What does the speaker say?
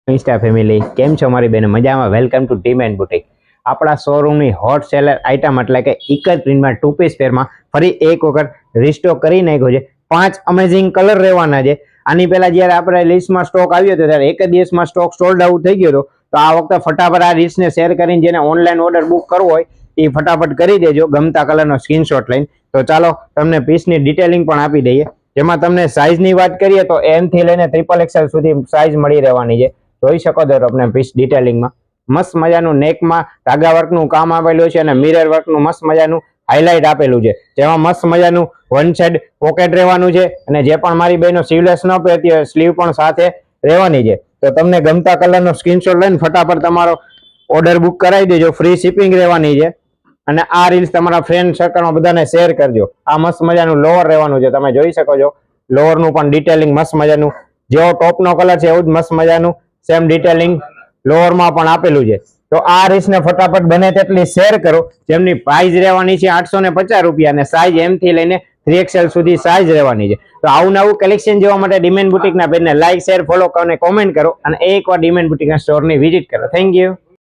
Insta family કેમ છો મારી બેન મજામાં welcome to team and boutique આપણા શોરૂમની હોટ સેલર આઇટમ એટલે કે એક જ પ્રિન્ટમાં 2 પીસ પેરમાં ફરી એક વખત રીસ્ટોક કરી નાખ્યો છે 5 અમેઝિંગ કલર રહેવાના છે આની પહેલા જ્યારે આપણે લિસ્ટમાં સ્ટોક આવ્યો હતો ત્યારે એક જ દિવસમાં સ્ટોક સોલ્ડ આઉટ થઈ ગયો હતો તો આ વખતે ફટાફટ આ લિસ્ટને શેર કરીને જેને ઓનલાઈન ઓર્ડર બુક કરવો હોય એ ફટાફટ કરી દેજો ગમતા કલરનો સ્ક્રીનશોટ લઈને તો ચાલો તમને પીસની ડિટેલિંગ પણ આપી દઈએ જેમાં તમને સાઇઝની વાત કરીએ તો M થી લઈને XXL સુધી સાઇઝ મળી રહેવાની છે જોઈ શકો છો આપણે પીસ ડિટેલિંગમાં મસ્ત મજાનું નેકમાં ધાગા વર્કનું કામ આવેલું છે અને મિરર વર્કનું મસ્ત મજાનું હાઇલાઇટ આપેલું છે જેમાં મસ્ત મજાનું વન સાઇડ પોકેટ રહેવાનું છે અને જે પણ મારી બહેનો સ્લીવલેસ ન પહેરતી હોય સ્લીવ પણ સાથે રહેવાની છે તો તમને ગમતા કલરનો સ્ક્રીનશોટ લઈને ફટાફટ તમારો ઓર્ડર બુક કરાવી દેજો ફ્રી શિપિંગ રહેવાની છે અને આ રીલ્સ તમારા ફ્રેન્ડ સર્કલમાં બધાને શેર કરજો આ મસ્ત મજાનું લોવર રહેવાનું છે તમે જોઈ શકો છો લોવરનું પણ ડિટેલિંગ મસ્ત મજાનું જેવો ટોપનો કલર છે એવું જ મસ્ત મજાનું સેમ ડિટેલિંગ લોવરમાં પણ આપેલું છે તો આ રીલ્સને ફટાફટ બને તેટલી શેર કરો જેમની પ્રાઇસ રહેવાની છે 850 રૂપિયા અને સાઇઝ M થી લઈને 3XL સુધી સાઇઝ રહેવાની છે તો આવું નવું કલેક્શન જોવા માટે ડીમેન બુટીકના પેજને લાઈક શેર ફોલો કરો અને કોમેન્ટ કરો અને એકવાર ડીમેન બુટીકના સ્ટોરની વિઝિટ કરો થેન્ક યુ